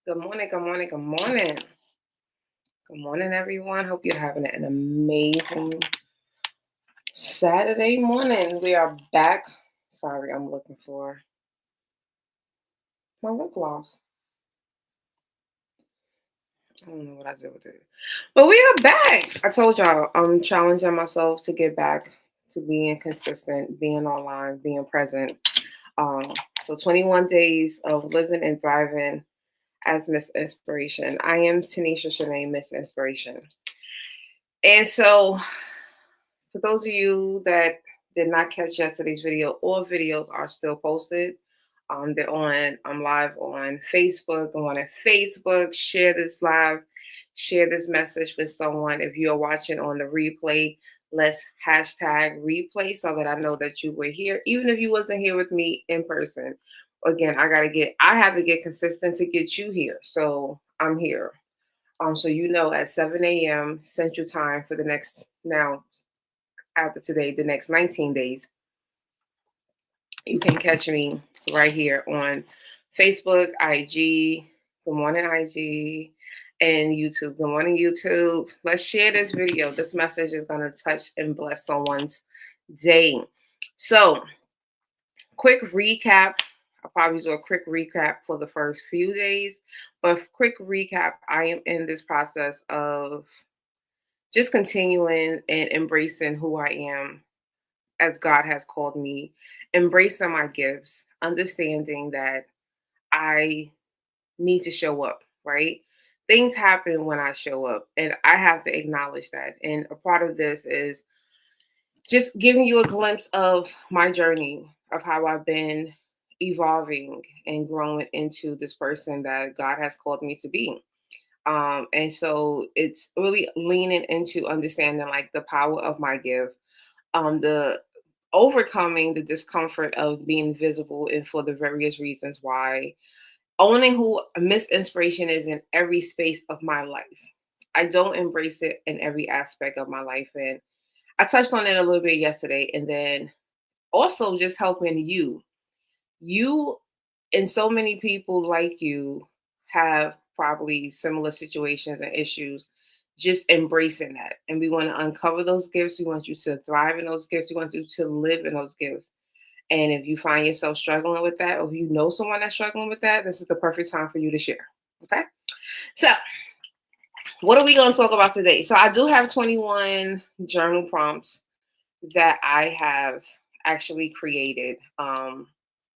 Good morning, good morning, good morning. Good morning, everyone. Hope you're having an amazing Saturday morning. We are back. Sorry, I'm looking for my lip gloss. I don't know what I did with it. But we are back. I told y'all I'm challenging myself to get back to being consistent, being online, being present. Um, so 21 days of living and thriving as Miss Inspiration. I am Tanisha Shanae, Miss Inspiration. And so for those of you that did not catch yesterday's video, all videos are still posted. They're on. I'm live on Facebook. I'm on Facebook. Share this live. Share this message with someone. If you're watching on the replay, let's hashtag replay so that I know that you were here, even if you wasn't here with me in person. Again, I have to get consistent to get you here. So I'm here. So you know at 7 a.m. Central Time for the next now after today, the next 19 days, you can catch me right here on Facebook, IG, Good Morning IG, and YouTube. Good morning, YouTube. Let's share this video. This message is going to touch and bless someone's day. So, quick recap. I'll probably do a quick recap for the first few days, but quick recap, I am in this process of just continuing and embracing who I am as God has called me, embracing my gifts, understanding that I need to show up, right? Things happen when I show up, and I have to acknowledge that. And a part of this is just giving you a glimpse of my journey, of how I've been evolving and growing into this person that God has called me to be. And so it's really leaning into understanding like the power of my gift, the overcoming the discomfort of being visible and for the various reasons why owning who Miss Inspiration is in every space of my life. I don't embrace it in every aspect of my life. And I touched on it a little bit yesterday. And then also just helping you. You and so many people like you have probably similar situations and issues. Just embracing that. And we want to uncover those gifts. We want you to thrive in those gifts. We want you to live in those gifts. And if you find yourself struggling with that, or if you know someone that's struggling with that, this is the perfect time for you to share. Okay. So, what are we going to talk about today? So, I do have 21 journal prompts that I have actually created.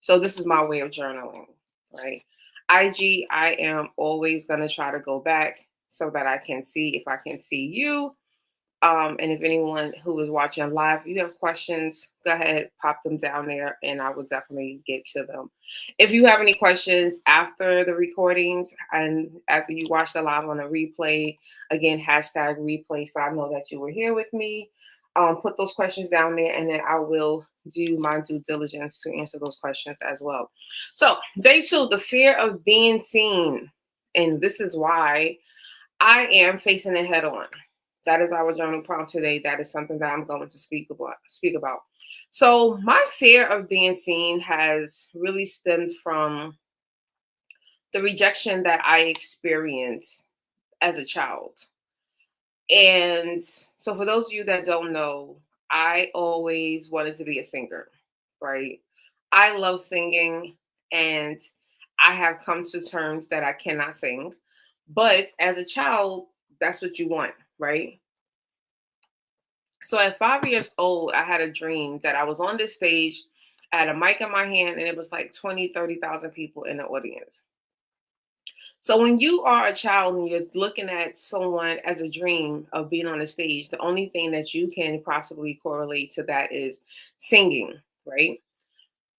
So, this is my way of journaling, right? IG, I am always going to try to go back so that I can see if I can see you. And if anyone who is watching live, if you have questions, go ahead, pop them down there, and I will definitely get to them. If you have any questions after the recordings and after you watch the live on a replay, again, hashtag replay, so I know that you were here with me. Put those questions down there, and then I will do my due diligence to answer those questions as well. So, day 2, the fear of being seen. And this is why I am facing it head on. That is our journal prompt today. That is something that I'm going to speak about. So my fear of being seen has really stemmed from the rejection that I experienced as a child. And so for those of you that don't know, I always wanted to be a singer, right? I love singing, and I have come to terms that I cannot sing. But as a child, that's what you want, right? So at 5 years old, I had a dream that I was on this stage, I had a mic in my hand, and it was like 20, 30,000 people in the audience. So when you are a child and you're looking at someone as a dream of being on a stage, the only thing that you can possibly correlate to that is singing, right?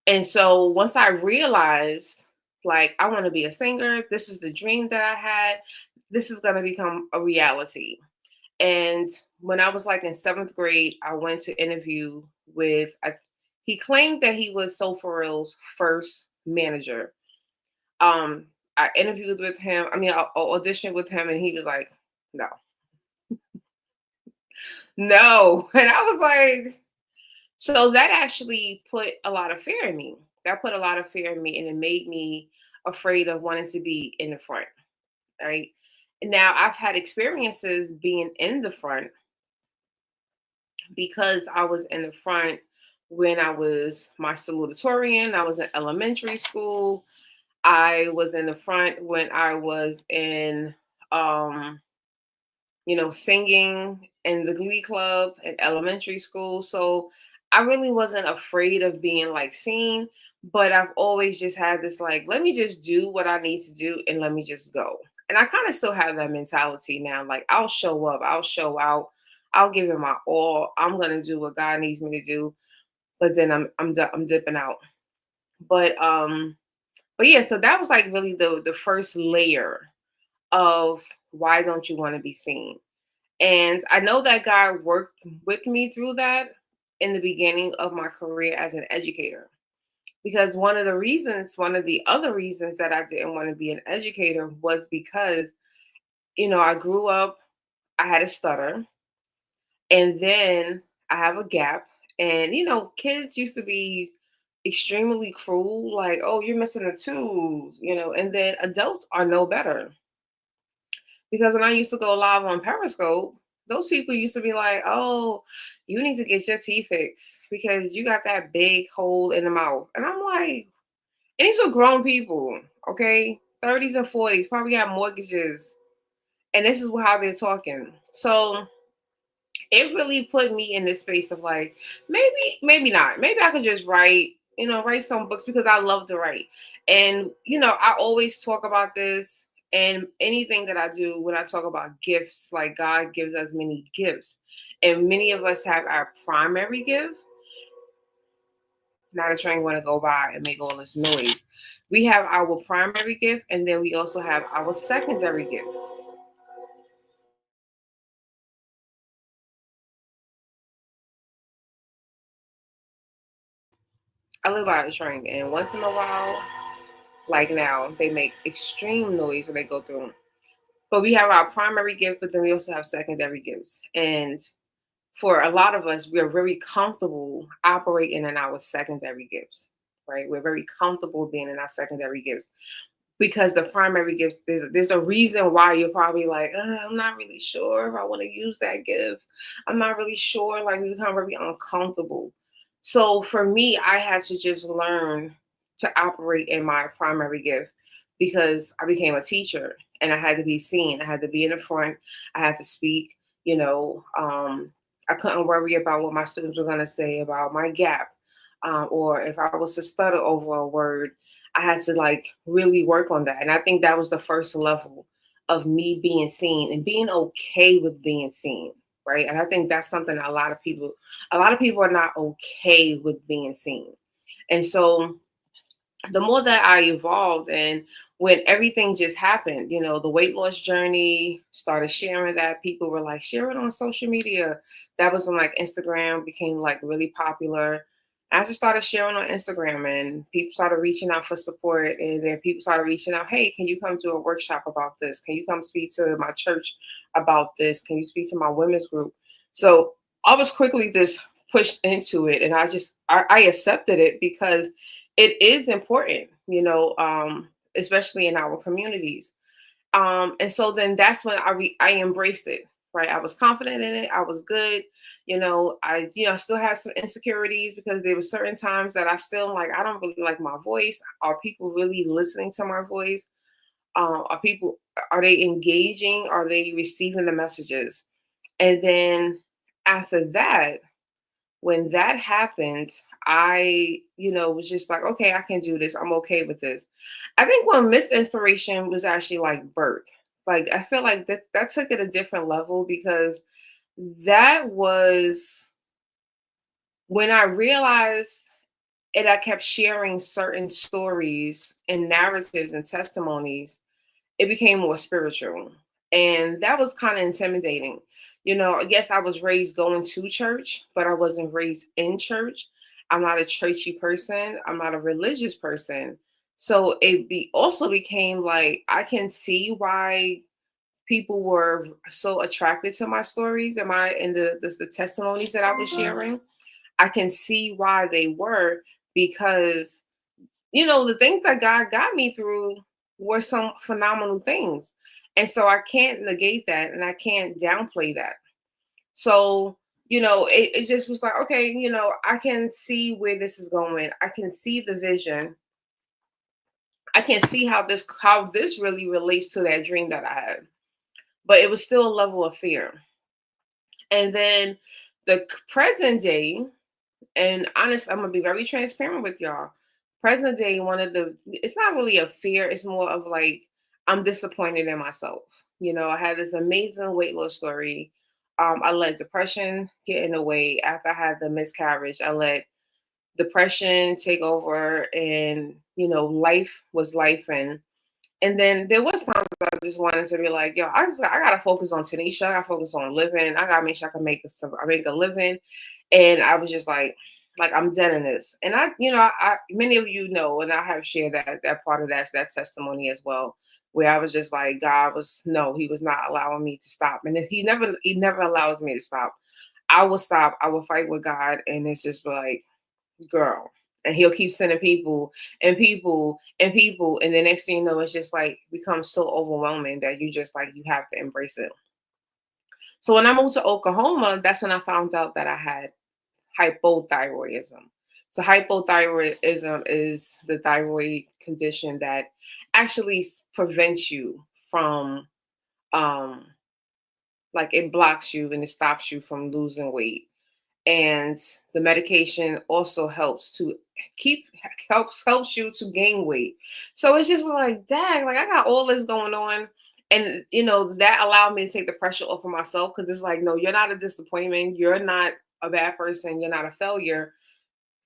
And so once I realized, like, I want to be a singer, this is the dream that I had, this is going to become a reality. And when I was like in 7th grade, I went to interview with, he claimed that he was So For Real's first manager. I interviewed with him. I auditioned with him, and he was like, no, no. And I was like, so that actually put a lot of fear in me. That put a lot of fear in me, and it made me afraid of wanting to be in the front. right? Now I've had experiences being in the front because I was in the front when I was my salutatorian. I was in elementary school. I was in the front when I was in, um, singing in the glee club in elementary school. So I really wasn't afraid of being like seen, but I've always just had this like, let me just do what I need to do and let me just go. And I kind of still have that mentality now. Like I'll show up, I'll show out, I'll give it my all. I'm gonna do what God needs me to do, but then I'm dipping out. But um, but yeah, so that was like really the first layer of why don't you want to be seen? And I know that God worked with me through that in the beginning of my career as an educator. Because one of the other reasons that I didn't want to be an educator was because, I grew up, I had a stutter, and then I have a gap. And, kids used to be extremely cruel, like, oh, you're missing a tooth, and then adults are no better. Because when I used to go live on Periscope, those people used to be like, "Oh, you need to get your teeth fixed because you got that big hole in the mouth." And I'm like, and these are grown people, okay, 30s and 40s, probably have mortgages, and this is how they're talking. So it really put me in this space of like, maybe not. Maybe I could just write some books because I love to write. And, I always talk about this and anything that I do when I talk about gifts, like God gives us many gifts. And many of us have our primary gift. Not a train want to go by and make all this noise. We have our primary gift, and then we also have our secondary gift. I live by a train, and once in a while, like now, they make extreme noise when they go through them. But we have our primary gift, but then we also have secondary gifts. And for a lot of us, we are very comfortable operating in our secondary gifts, right? We're very comfortable being in our secondary gifts because the primary gift, there's a reason why you're probably like, I'm not really sure if I want to use that gift. I'm not really sure. Like we become very uncomfortable. So for me, I had to just learn to operate in my primary gift because I became a teacher and I had to be seen. I had to be in the front. I had to speak. You know, I couldn't worry about what my students were going to say about my gap, or if I was to stutter over a word. I had to like really work on that. And I think that was the first level of me being seen and being okay with being seen. Right. And I think that's something a lot of people are not okay with being seen. And so the more that I evolved and when everything just happened, the weight loss journey, started sharing that, people were like, share it on social media. That was when like Instagram became like really popular. I just started sharing on Instagram and people started reaching out for support. And then people started reaching out, hey, can you come do a workshop about this? Can you come speak to my church about this? Can you speak to my women's group? So I was quickly just pushed into it. And I accepted it because it is important, especially in our communities. And so then that's when I embraced it, right? I was confident in it. I was good. I still have some insecurities because there were certain times that I still like, I don't really like my voice. Are people really listening to my voice? Are they engaging? Are they receiving the messages? And then after that, when that happened, I was just like, okay, I can do this. I'm okay with this. I think when Miss Inspiration was actually like birth, like I feel like that took it a different level because that was when I realized and I kept sharing certain stories and narratives and testimonies, it became more spiritual. And that was kind of intimidating. Yes, I was raised going to church, but I wasn't raised in church. I'm not a churchy person. I'm not a religious person. So also became like I can see why people were so attracted to my stories and the testimonies that I was sharing. I can see why they were because the things that God got me through were some phenomenal things. And so I can't negate that and I can't downplay that. So, it just was like, okay, I can see where this is going. I can see the vision. I can see how this really relates to that dream that I had. But it was still a level of fear. And then the present day, and honest, I'm gonna be very transparent with y'all. Present day, it's not really a fear, it's more of like I'm disappointed in myself. I had this amazing weight loss story. I let depression get in the way. After I had the miscarriage, I let depression take over, and life was life. And then there was times I just wanted to be like, yo, I gotta focus on Tanisha. I gotta focus on living. I gotta make sure I can make a living. And I was just like I'm dead in this. And I many of you know, and I have shared that part of that testimony as well, where I was just like, He was not allowing me to stop. And if he never allows me to stop. I will stop. I will fight with God, and it's just like, girl. And he'll keep sending people and people and people. And the next thing you know, it's just like becomes so overwhelming that you just like you have to embrace it. So when I moved to Oklahoma, that's when I found out that I had hypothyroidism. So hypothyroidism is the thyroid condition that actually prevents you from um like it blocks you and it stops you from losing weight. And the medication also keep helps you to gain weight. So it's just like, dang, like I got all this going on. And that allowed me to take the pressure off of myself, because it's like, no, you're not a disappointment, you're not a bad person, you're not a failure.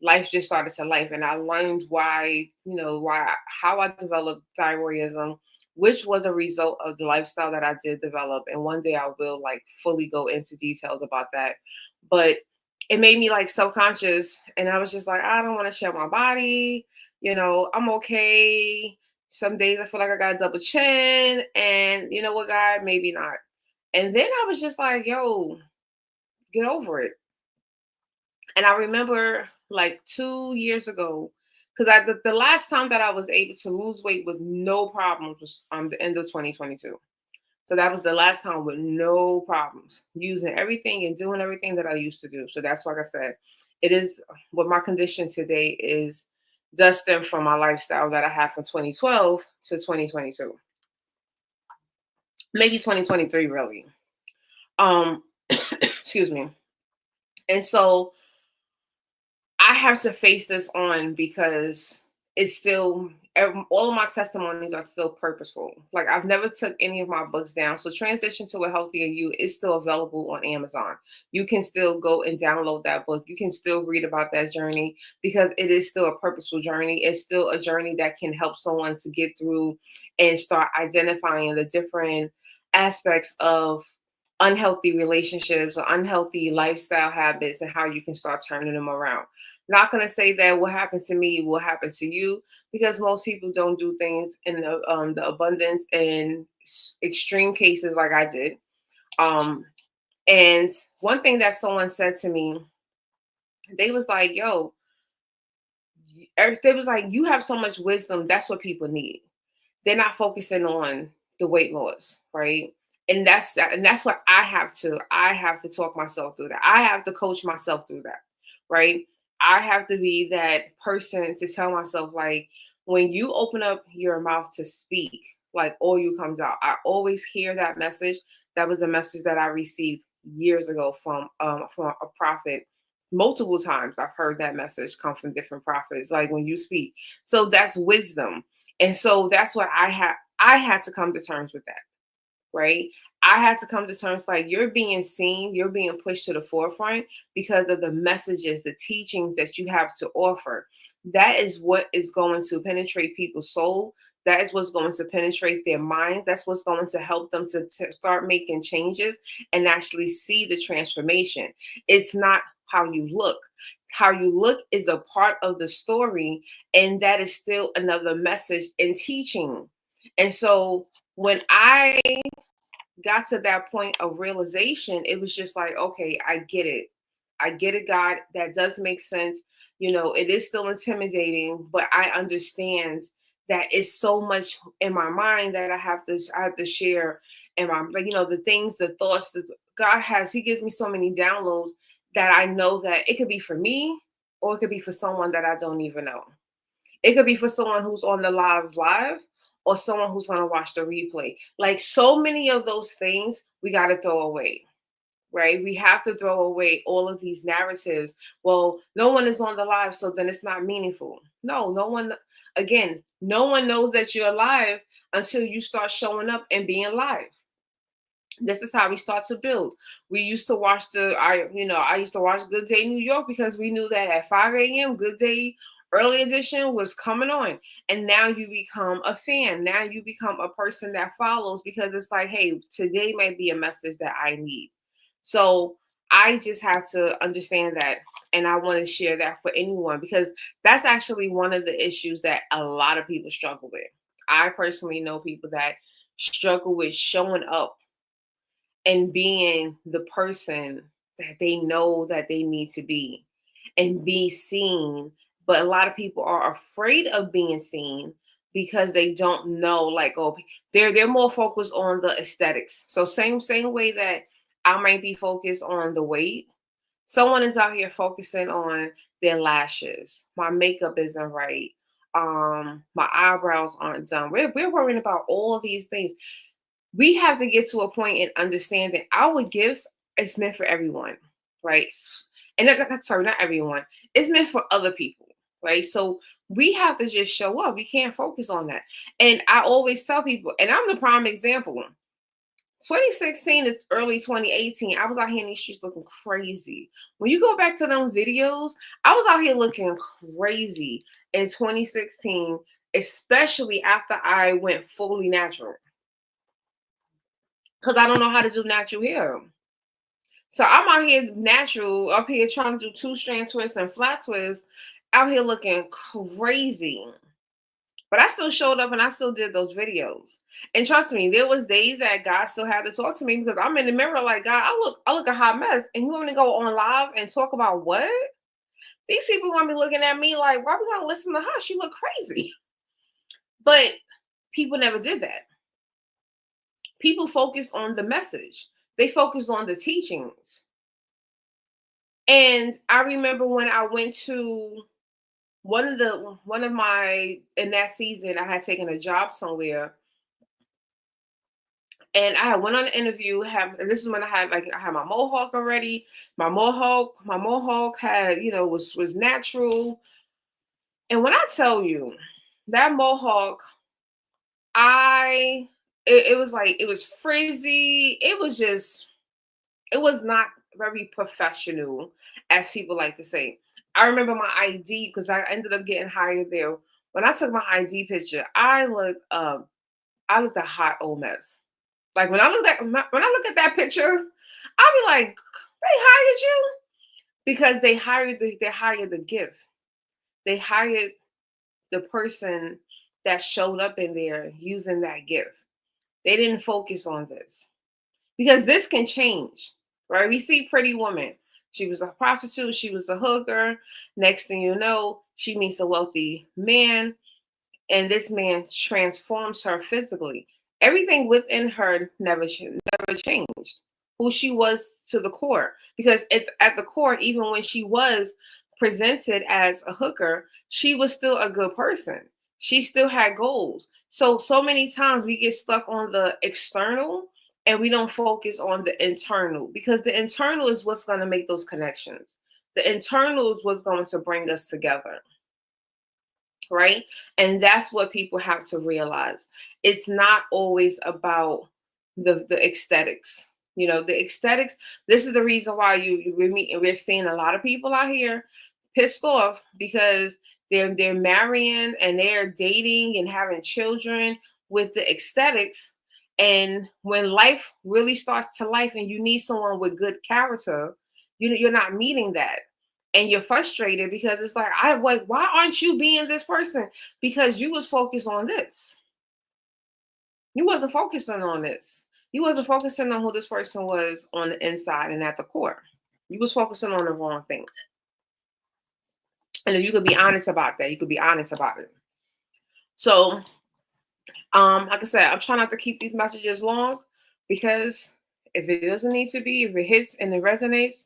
Life just started to life, and I learned how I developed thyroidism, which was a result of the lifestyle that I did develop. And one day I will like fully go into details about that. But it made me like self-conscious, and I was just like, I don't want to share my body. I'm okay. Some days I feel like I got a double chin, and you know what, God, maybe not. And then I was just like, yo, get over it. And I remember like 2 years ago, because the last time that I was able to lose weight with no problems was the end of 2022. So that was the last time with no problems, using everything and doing everything that I used to do. So that's like I said, it is what my condition today is, does stem from my lifestyle that I had from 2012 to 2022, maybe 2023 really. Excuse me. And so I have to face this on, because it's still all of my testimonies are still purposeful. Like I've never took any of my books down. So Transition to a Healthier You is still available on Amazon. You can still go and download that book. You can still read about that journey, because it is still a purposeful journey. It's still a journey that can help someone to get through and start identifying the different aspects of unhealthy relationships or unhealthy lifestyle habits, and how you can start turning them around. Not going to say that what happened to me will happen to you, because most people don't do things in the abundance and extreme cases like I did. And one thing that someone said to me, they was like, yo, they was like, you have so much wisdom. That's what people need. They're not focusing on the weight loss, right? And that's what I have to talk myself through that. I have to coach myself through that, right? I have to be that person to tell myself, like, when you open up your mouth to speak, like all you comes out. I always hear that message. That was a message that I received years ago from a prophet. Multiple times I've heard that message come from different prophets, like when you speak. So that's wisdom. And so that's what I had to come to terms with that, right? I had to come to terms, like, you're being seen, you're being pushed to the forefront because of the messages, the teachings that you have to offer. That is what is going to penetrate people's soul. That is what's going to penetrate their minds. That's what's going to help them to start making changes and actually see the transformation. It's not how you look. How you look is a part of the story, and that is still another message and teaching. And so when I got to that point of realization, it was just like, okay, I get it. I get it, God. That does make sense. It is still intimidating, but I understand that is so much in my mind that I have to share. And my, like, the things, the thoughts that God has, He gives me so many downloads that I know that it could be for me or it could be for someone that I don't even know. It could be for someone who's on the live or someone who's going to watch the replay. Like, so many of those things we got to throw away, right? We have to throw away all of these narratives. Well, no one is on the live, so then it's not meaningful. No one, again, no one knows that you're alive until you start showing up and being live. This is how we start to build. We used to watch I used to watch Good Day New York because we knew that at 5 a.m. Good Day Early Edition was coming on. And now you become a fan. Now you become a person that follows because it's like, hey, today might be a message that I need. So I just have to understand that. And I want to share that for anyone because that's actually one of the issues that a lot of people struggle with. I personally know people that struggle with showing up and being the person that they know that they need to be and be seen. But a lot of people are afraid of being seen because they don't know, like, oh, they're more focused on the aesthetics. So same way that I might be focused on the weight, someone is out here focusing on their lashes. My makeup isn't right. My eyebrows aren't done. We're worrying about all these things. We have to get to a point in understanding our gifts is meant for everyone, right? And sorry, not everyone. It's meant for other people, right? So we have to just show up. We can't focus on that. And I always tell people, and I'm the prime example. 2016 is early 2018. I was out here in these streets looking crazy. When you go back to them videos, I was out here looking crazy in 2016, especially after I went fully natural. Because I don't know how to do natural hair. So I'm out here natural, up here trying to do 2-strand twists and flat twists, out here looking crazy. But I still showed up and I still did those videos. And trust me, there was days that God still had to talk to me because I'm in the mirror like, God, I look a hot mess. And you want me to go on live and talk about what? These people want to be looking at me like, why we gonna listen to her? She look crazy. But people never did that. People focused on the message. They focused on the teachings. And I remember when I went to one of my in that season, I had taken a job somewhere, and I went on an interview. And this is when I had my mohawk already. My mohawk had was natural. And when I tell you that mohawk, it was like it was frizzy. It was not very professional, as people like to say. I remember my ID because I ended up getting hired there. When I took my ID picture, I looked a hot old mess. Like when I look at that picture, I'll be like, they hired you because they hired the gift. They hired the person that showed up in there using that gift. They didn't focus on this. Because this can change, right? We see Pretty Woman. She was a prostitute. She was a hooker. Next thing you know, she meets a wealthy man, and this man transforms her physically. Everything within her never changed. Who she was to the core, because it's at the core, even when she was presented as a hooker, she was still a good person. She still had goals. So many times we get stuck on the external and we don't focus on the internal, because the internal is what's going to make those connections. The internal is what's going to bring us together, right? And that's what people have to realize. It's not always about the aesthetics. The aesthetics. This is the reason why we're seeing a lot of people out here pissed off because they're marrying and they're dating and having children with the aesthetics. And when life really starts to life and you need someone with good character, you're not meeting that. And you're frustrated because it's like, why aren't you being this person? Because you was focused on this. You wasn't focusing on this. You wasn't focusing on who this person was on the inside and at the core. You was focusing on the wrong things. And if you could be honest about that, you could be honest about it. So, like I said, I'm trying not to keep these messages long because if it doesn't need to be, if it hits and it resonates,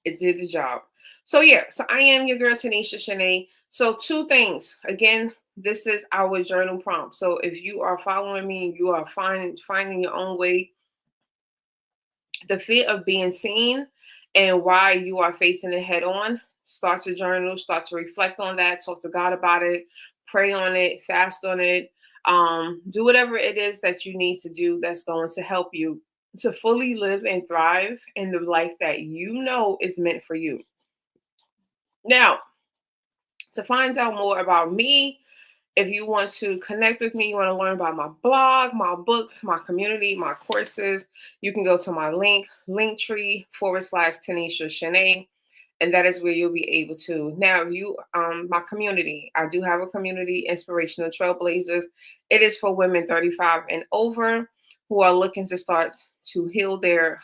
it did the job. So yeah, so I am your girl Tanisha Shanae. So two things. Again, this is our journal prompt. So if you are following me and you are finding your own way, the fear of being seen and why you are facing it head on, start to journal, start to reflect on that, talk to God about it, pray on it, fast on it, do whatever it is that you need to do that's going to help you to fully live and thrive in the life that you know is meant for you. Now, to find out more about me, if you want to connect with me, you want to learn about my blog, my books, my community, my courses, you can go to my linktree/Tanisha Shanae, and that is where you'll be able to. Now, if you, my community, I do have a community, Inspirational Trailblazers. It is for women 35 and over who are looking to start to heal. They're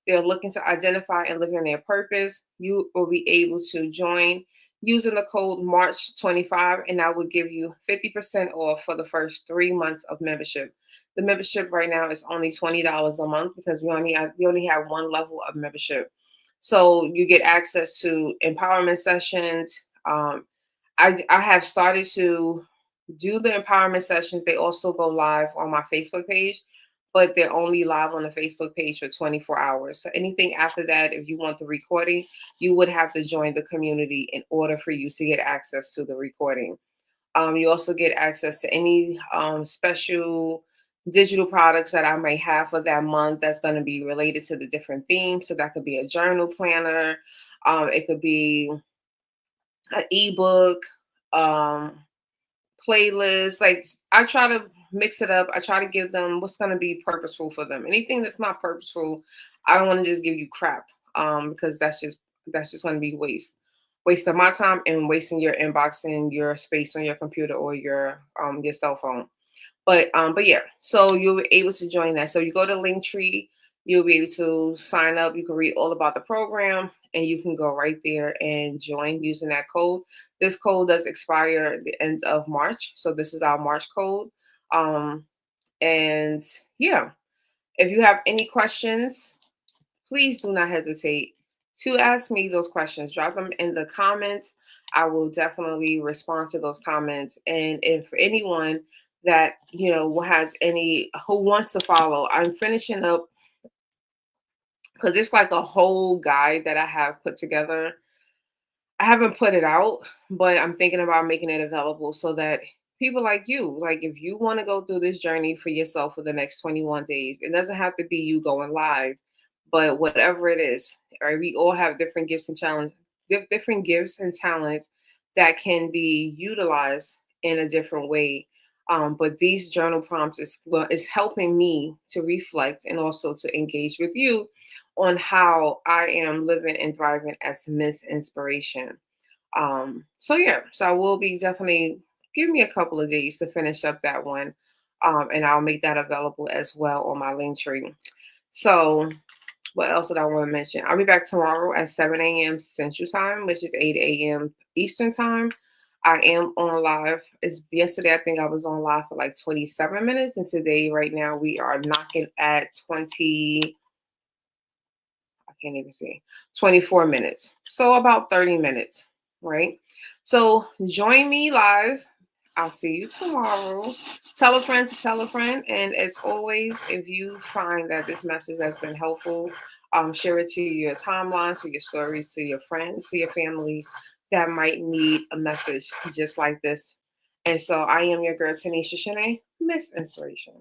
looking to identify and live in their purpose. You will be able to join using the code March25, and I will give you 50% off for the first 3 months of membership. The membership right now is only $20 a month because we only have one level of membership. So you get access to empowerment sessions. I have started to do the empowerment sessions. They also go live on my Facebook page, but they're only live on the Facebook page for 24 hours. So anything after that, if you want the recording, you would have to join the community in order for you to get access to the recording. You also get access to any special digital products that I may have for that month that's going to be related to the different themes. So that could be a journal planner, it could be an ebook, um, playlist. Like I try to mix it up. I try to give them what's going to be purposeful for them. Anything that's not purposeful, I don't want to just give you crap, because that's just going to be waste of my time and wasting your inbox and your space on your computer or your cell phone. But yeah, so you'll be able to join that. So you go to Linktree, you'll be able to sign up. You can read all about the program, and you can go right there and join using that code. This code does expire at the end of March, so this is our March code. Um, and yeah, if you have any questions, please do not hesitate to ask me those questions. Drop them in the comments. I will definitely respond to those comments. And if for anyone that has any who wants to follow, I'm finishing up because it's like a whole guide that I have put together. I haven't put it out, but I'm thinking about making it available so that people like you, like if you want to go through this journey for yourself for the next 21 days, it doesn't have to be you going live, but whatever it is, right? We all have different gifts and challenges, different gifts and talents that can be utilized in a different way. But these journal prompts is helping me to reflect and also to engage with you on how I am living and thriving as Miss Inspiration. So yeah, so I will be definitely give me a couple of days to finish up that one. And I'll make that available as well on my link tree. So what else did I want to mention? I'll be back tomorrow at 7 a.m. Central Time, which is 8 a.m. Eastern Time. I am on live. It's yesterday, I think I was on live for like 27 minutes. And today, right now, we are knocking at 20, I can't even see, 24 minutes. So about 30 minutes, right? So join me live. I'll see you tomorrow. Tell a friend to tell a friend. And as always, if you find that this message has been helpful, share it to your timeline, to your stories, to your friends, to your families that might need a message just like this. And so I am your girl, Tanisha Shanae, Miss Inspiration.